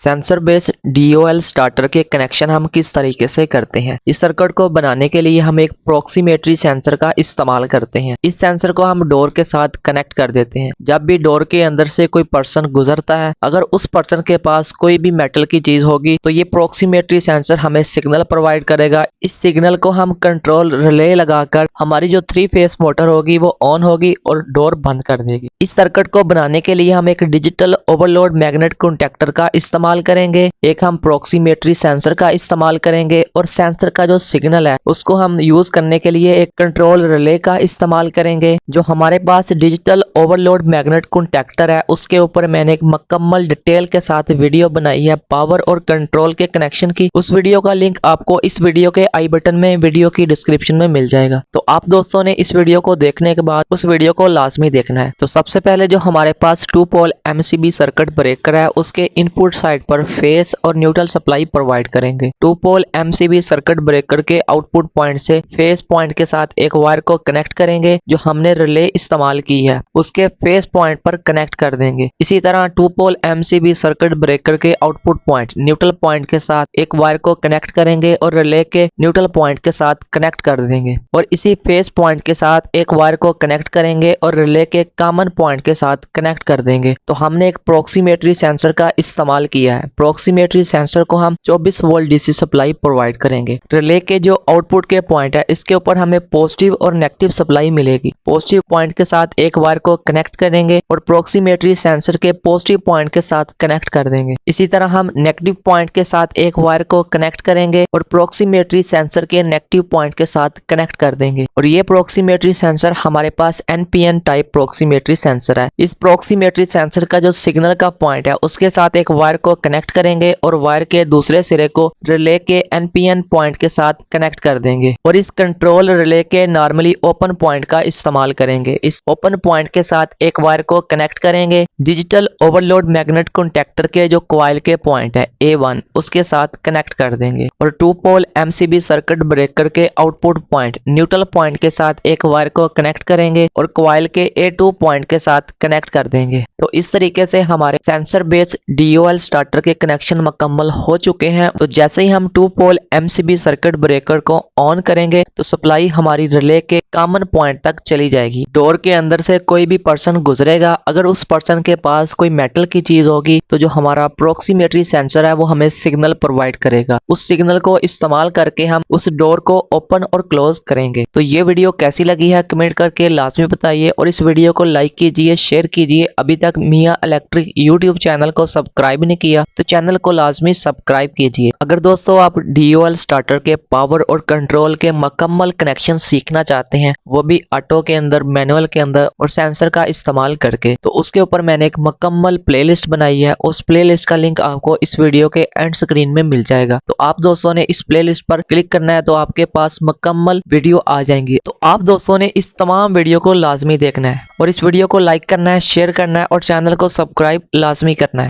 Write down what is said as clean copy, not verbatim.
Sensor based DOL starter के connection हम किस तरीके से करते हैं। इस सर्किट को बनाने के लिए हम एक प्रॉक्सिमेट्री सेंसर का इस्तेमाल करते हैं। इस सेंसर को हम डोर के साथ कनेक्ट कर देते हैं। जब भी डोर के अंदर से कोई पर्सन गुजरता है, अगर उस पर्सन के पास कोई भी मेटल की चीज होगी तो ये प्रॉक्सिमेट्री सेंसर हमें सिग्नल प्रोवाइड करेगा। इस सिग्नल को हम कंट्रोल रिले लगाकर हमारी जो 3 फेस मोटर होगी वो ऑन होगी और डोर बंद कर देगी। इस सर्किट को बनाने के लिए हम एक डिजिटल ओवरलोड मैग्नेट कॉन्टैक्टर का इस्तेमाल करेंगे, एक हम प्रॉक्सिमेट्री सेंसर का इस्तेमाल करेंगे और सेंसर का जो सिग्नल है उसको हम यूज करने के लिए एक कंट्रोल रिले का इस्तेमाल करेंगे। जो हमारे पास डिजिटल ओवरलोड मैग्नेट कॉन्टैक्टर है उसके ऊपर मैंने एक मुकम्मल डिटेल के साथ वीडियो बनाई है पावर और कंट्रोल के कनेक्शन की। उस वीडियो का लिंक आपको इस वीडियो के आई बटन में वीडियो की डिस्क्रिप्शन में मिल जाएगा। तो आप दोस्तों ने इस वीडियो को देखने के बाद उस वीडियो को लाजमी देखना है। तो सबसे पहले जो हमारे पास 2 पोल MCB सर्किट ब्रेकर है उसके इनपुट साइड पर फेस और न्यूट्रल सप्लाई प्रोवाइड करेंगे। 2 पोल MCB सर्किट ब्रेकर के आउटपुट पॉइंट से फेस पॉइंट के साथ एक वायर को कनेक्ट करेंगे जो हमने रिले इस्तेमाल की है उसके फेस पॉइंट पर कनेक्ट कर देंगे। इसी तरह 2 पोल MCB सर्किट ब्रेकर के आउटपुट पॉइंट न्यूट्रल पॉइंट के साथ एक वायर को कनेक्ट करेंगे और रिले के न्यूट्रल पॉइंट के साथ कनेक्ट कर देंगे और इसी फेस पॉइंट के साथ एक वायर को कनेक्ट करेंगे और रिले के कॉमन पॉइंट के साथ कनेक्ट कर देंगे। तो हमने एक प्रॉक्सिमेट्री सेंसर का इस्तेमाल किया है। प्रॉक्सिमेट्री सेंसर को हम 24 वोल्ट DC सप्लाई प्रोवाइड करेंगे। रिले के जो आउटपुट के पॉइंट है इसके ऊपर हमें पॉजिटिव और नेगेटिव सप्लाई मिलेगी। पॉजिटिव पॉइंट के साथ एक वायर को कनेक्ट करेंगे और प्रॉक्सिमेट्री सेंसर के पॉजिटिव पॉइंट के साथ कनेक्ट कर देंगे। इसी तरह हम नेगेटिव पॉइंट के साथ एक वायर को कनेक्ट करेंगे और प्रॉक्सिमेट्री सेंसर के नेगेटिव पॉइंट के साथ कनेक्ट कर देंगे। और ये प्रॉक्सिमेट्री सेंसर हमारे पास NPN टाइप प्रॉक्सिमेट्री सेंसर है। इस प्रॉक्सिमेट्री सेंसर का जो सिग्नल का पॉइंट है उसके साथ एक वायर को कनेक्ट करेंगे और वायर के दूसरे सिरे को रिले के NPN पॉइंट के साथ कनेक्ट कर देंगे और इस कंट्रोल रिले के नॉर्मली ओपन पॉइंट का इस्तेमाल करेंगे। इस ओपन पॉइंट के साथ एक वायर को कनेक्ट करेंगे डिजिटल ओवरलोड मैग्नेट कॉन्टैक्टर के जो कॉइल के पॉइंट है A1 उसके साथ कनेक्ट कर देंगे और 2 पोल MCB सर्किट ब्रेकर के आउटपुट पॉइंट न्यूट्रल पॉइंट के साथ एक वायर को कनेक्ट करेंगे और कॉइल के A2 पॉइंट के साथ कनेक्ट कर देंगे। तो इस तरीके से हमारे सेंसर बेस्ड DOL स्टार्टर के कनेक्शन मुकम्मल हो चुके हैं। तो जैसे ही हम 2 पोल MCB सर्किट ब्रेकर को ऑन करेंगे तो सप्लाई हमारी रिले के कॉमन पॉइंट तक चली जाएगी। डोर के अंदर से कोई भी पर्सन गुजरेगा, अगर उस पर्सन के पास कोई मेटल की चीज होगी तो जो हमारा प्रॉक्सिमेट्री सेंसर है वो हमें सिग्नल प्रोवाइड करेगा। उस सिग्नल को इस्तेमाल करके हम उस डोर को ओपन और क्लोज करेंगे। तो ये वीडियो कैसी लगी है कमेंट करके लाजमी बताइए और इस वीडियो को लाइक कीजिए, शेयर कीजिए। अभी तक मियां इलेक्ट्रिक YouTube चैनल को सब्सक्राइब नहीं किया तो चैनल को लाजमी सब्सक्राइब कीजिए। अगर दोस्तों आप DOL स्टार्टर के पावर और कंट्रोल के मुकम्मल कनेक्शन सीखना चाहते हैं, वो भी ऑटो के अंदर, मैनुअल के अंदर और सेंसर का इस्तेमाल करके, तो उसके ऊपर मैंने एक मुकम्मल प्लेलिस्ट बनाई है। उस प्लेलिस्ट का लिंक आपको इस वीडियो के एंड स्क्रीन में मिल जाएगा। तो आप दोस्तों ने इस प्लेलिस्ट पर क्लिक करना है तो आपके पास मुकम्मल वीडियो आ जाएंगी। तो आप दोस्तों ने इस तमाम वीडियो को लाजमी देखना है और इस वीडियो को लाइक करना है, शेयर करना है और चैनल को सब्सक्राइब लाजमी करना है।